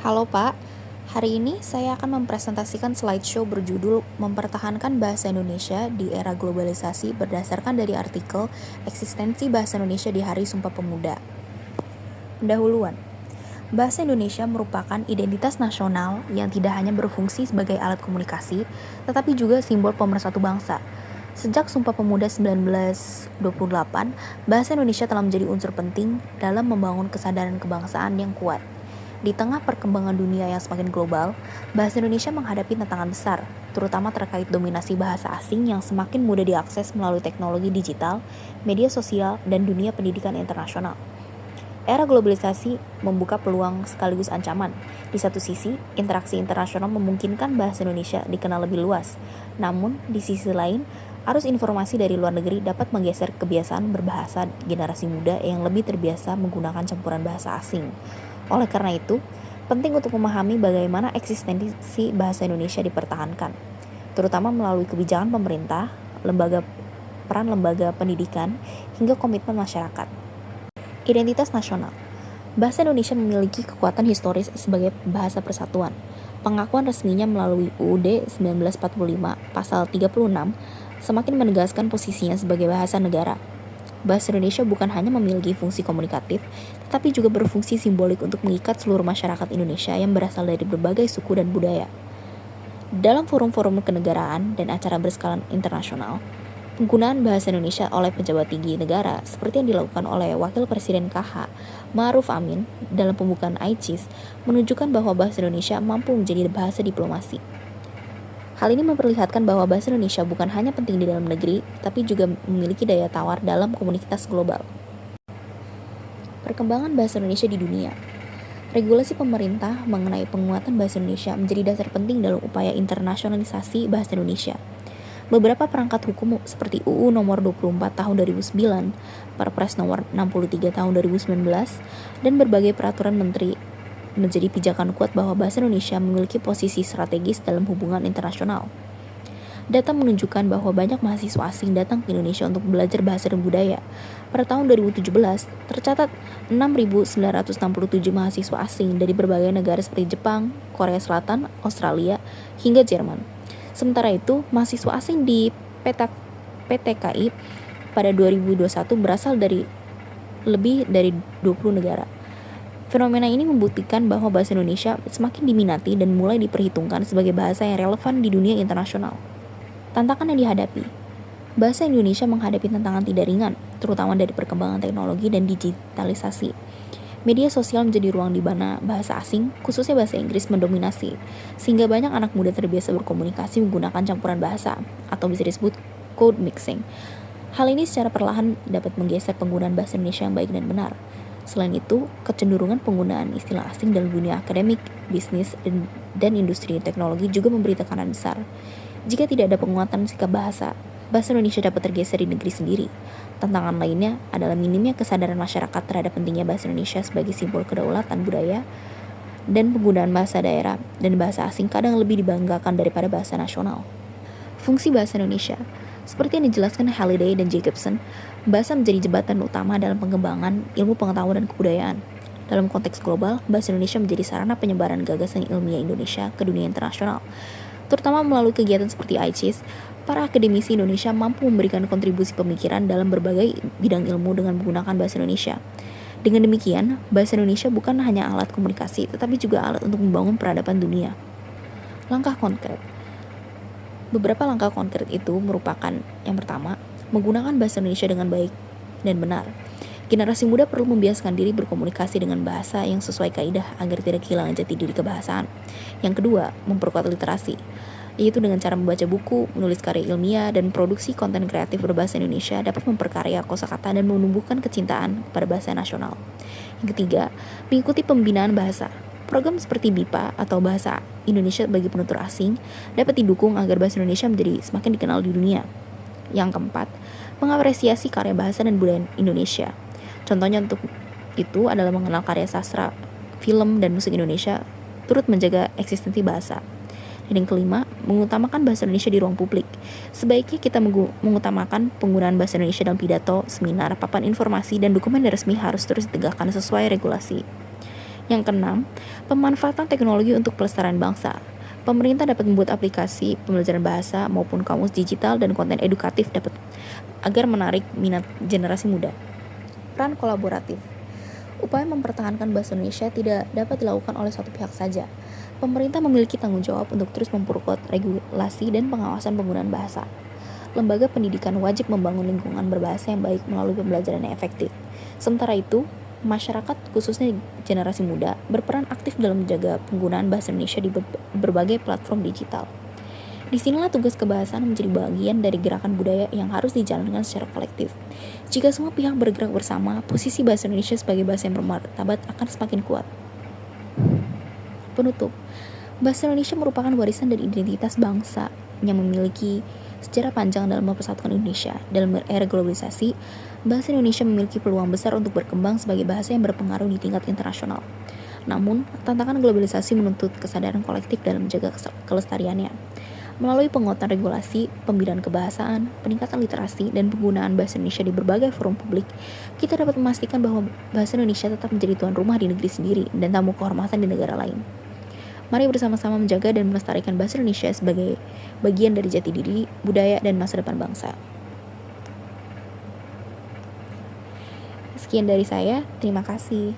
Halo Pak, hari ini saya akan mempresentasikan slideshow berjudul Mempertahankan Bahasa Indonesia di Era Globalisasi berdasarkan dari artikel Eksistensi Bahasa Indonesia di Hari Sumpah Pemuda. Pendahuluan. Bahasa Indonesia merupakan identitas nasional yang tidak hanya berfungsi sebagai alat komunikasi, tetapi juga simbol pemersatu bangsa. Sejak Sumpah Pemuda 1928, bahasa Indonesia telah menjadi unsur penting dalam membangun kesadaran kebangsaan yang kuat. Di tengah perkembangan dunia yang semakin global, bahasa Indonesia menghadapi tantangan besar, terutama terkait dominasi bahasa asing yang semakin mudah diakses melalui teknologi digital, media sosial, dan dunia pendidikan internasional. Era globalisasi membuka peluang sekaligus ancaman. Di satu sisi, interaksi internasional memungkinkan bahasa Indonesia dikenal lebih luas. Namun, di sisi lain, arus informasi dari luar negeri dapat menggeser kebiasaan berbahasa generasi muda yang lebih terbiasa menggunakan campuran bahasa asing. Oleh karena itu, penting untuk memahami bagaimana eksistensi bahasa Indonesia dipertahankan, terutama melalui kebijakan pemerintah, peran lembaga pendidikan, hingga komitmen masyarakat. Identitas nasional. Bahasa Indonesia memiliki kekuatan historis sebagai bahasa persatuan. Pengakuan resminya melalui UUD 1945 pasal 36 semakin menegaskan posisinya sebagai bahasa negara. Bahasa Indonesia bukan hanya memiliki fungsi komunikatif, tetapi juga berfungsi simbolik untuk mengikat seluruh masyarakat Indonesia yang berasal dari berbagai suku dan budaya. Dalam forum-forum kenegaraan dan acara berskala internasional, penggunaan bahasa Indonesia oleh pejabat tinggi negara seperti yang dilakukan oleh Wakil Presiden KH, Ma'ruf Amin, dalam pembukaan ICIS menunjukkan bahwa bahasa Indonesia mampu menjadi bahasa diplomasi. Hal ini memperlihatkan bahwa bahasa Indonesia bukan hanya penting di dalam negeri, tapi juga memiliki daya tawar dalam komunitas global. Perkembangan bahasa Indonesia di dunia. Regulasi pemerintah mengenai penguatan bahasa Indonesia menjadi dasar penting dalam upaya internasionalisasi bahasa Indonesia. Beberapa perangkat hukum seperti UU nomor 24 tahun 2009, Perpres nomor 63 tahun 2019, dan berbagai peraturan menteri menjadi pijakan kuat bahwa bahasa Indonesia memiliki posisi strategis dalam hubungan internasional. Data menunjukkan bahwa banyak mahasiswa asing datang ke Indonesia untuk belajar bahasa dan budaya. Pada tahun 2017, tercatat 6.967 mahasiswa asing dari berbagai negara seperti Jepang, Korea Selatan, Australia, hingga Jerman. Sementara itu, mahasiswa asing di PTKI pada 2021 berasal dari lebih dari 20 negara. Fenomena ini membuktikan bahwa bahasa Indonesia semakin diminati dan mulai diperhitungkan sebagai bahasa yang relevan di dunia internasional. Tantangan yang dihadapi. Bahasa Indonesia menghadapi tantangan tidak ringan, terutama dari perkembangan teknologi dan digitalisasi. Media sosial menjadi ruang di mana bahasa asing, khususnya bahasa Inggris, mendominasi, sehingga banyak anak muda terbiasa berkomunikasi menggunakan campuran bahasa, atau bisa disebut code mixing. Hal ini secara perlahan dapat menggeser penggunaan bahasa Indonesia yang baik dan benar. Selain itu, kecenderungan penggunaan istilah asing dalam dunia akademik, bisnis, dan industri teknologi juga memberi tekanan besar. Jika tidak ada penguatan sikap bahasa Indonesia dapat tergeser di negeri sendiri. Tantangan lainnya adalah minimnya kesadaran masyarakat terhadap pentingnya bahasa Indonesia sebagai simbol kedaulatan budaya, dan penggunaan bahasa daerah dan bahasa asing kadang lebih dibanggakan daripada bahasa nasional. Fungsi bahasa Indonesia. Seperti yang dijelaskan Halliday dan Jacobson, bahasa menjadi jembatan utama dalam pengembangan ilmu pengetahuan dan kebudayaan. Dalam konteks global, bahasa Indonesia menjadi sarana penyebaran gagasan ilmiah Indonesia ke dunia internasional. Terutama melalui kegiatan seperti ICIS, para akademisi Indonesia mampu memberikan kontribusi pemikiran dalam berbagai bidang ilmu dengan menggunakan bahasa Indonesia. Dengan demikian, bahasa Indonesia bukan hanya alat komunikasi, tetapi juga alat untuk membangun peradaban dunia. Langkah konkret. Beberapa langkah konkret itu merupakan yang pertama, menggunakan bahasa Indonesia dengan baik dan benar. Generasi muda perlu membiasakan diri berkomunikasi dengan bahasa yang sesuai kaidah agar tidak kehilangan jati diri kebahasaan. Yang kedua, memperkuat literasi, yaitu dengan cara membaca buku, menulis karya ilmiah, dan produksi konten kreatif berbahasa Indonesia dapat memperkarya kosakata dan menumbuhkan kecintaan pada bahasa nasional. Yang ketiga, mengikuti pembinaan bahasa. Program seperti BIPA atau Bahasa Indonesia bagi Penutur Asing dapat didukung agar bahasa Indonesia menjadi semakin dikenal di dunia. Yang keempat, mengapresiasi karya bahasa dan budaya Indonesia. Contohnya untuk itu adalah mengenal karya sastra, film, dan musik Indonesia, turut menjaga eksistensi bahasa. Dan yang kelima, mengutamakan bahasa Indonesia di ruang publik. Sebaiknya kita mengutamakan penggunaan bahasa Indonesia dalam pidato, seminar, papan informasi, dan dokumen resmi harus terus ditegakkan sesuai regulasi. Yang keenam, pemanfaatan teknologi untuk pelestarian bangsa. Pemerintah dapat membuat aplikasi pembelajaran bahasa maupun kamus digital dan konten edukatif agar menarik minat generasi muda. Peran kolaboratif. Upaya mempertahankan bahasa Indonesia tidak dapat dilakukan oleh satu pihak saja. Pemerintah memiliki tanggung jawab untuk terus memperkuat regulasi dan pengawasan penggunaan bahasa. Lembaga pendidikan wajib membangun lingkungan berbahasa yang baik melalui pembelajaran yang efektif. Sementara itu, masyarakat, khususnya generasi muda, berperan aktif dalam menjaga penggunaan bahasa Indonesia di berbagai platform digital. Disinilah tugas kebahasaan menjadi bagian dari gerakan budaya yang harus dijalankan secara kolektif. Jika semua pihak bergerak bersama, posisi bahasa Indonesia sebagai bahasa yang bermartabat akan semakin kuat. Penutup, bahasa Indonesia merupakan warisan dan identitas bangsa yang memiliki sejarah panjang dalam mempersatukan Indonesia. Dalam era globalisasi, bahasa Indonesia memiliki peluang besar untuk berkembang sebagai bahasa yang berpengaruh di tingkat internasional. Namun, tantangan globalisasi menuntut kesadaran kolektif dalam menjaga kelestariannya. Melalui penguatan regulasi, pembinaan kebahasaan, peningkatan literasi, dan penggunaan bahasa Indonesia di berbagai forum publik, kita dapat memastikan bahwa bahasa Indonesia tetap menjadi tuan rumah di negeri sendiri dan tamu kehormatan di negara lain. Mari bersama-sama menjaga dan melestarikan bahasa Indonesia sebagai bagian dari jati diri, budaya, dan masa depan bangsa. Sekian dari saya, terima kasih.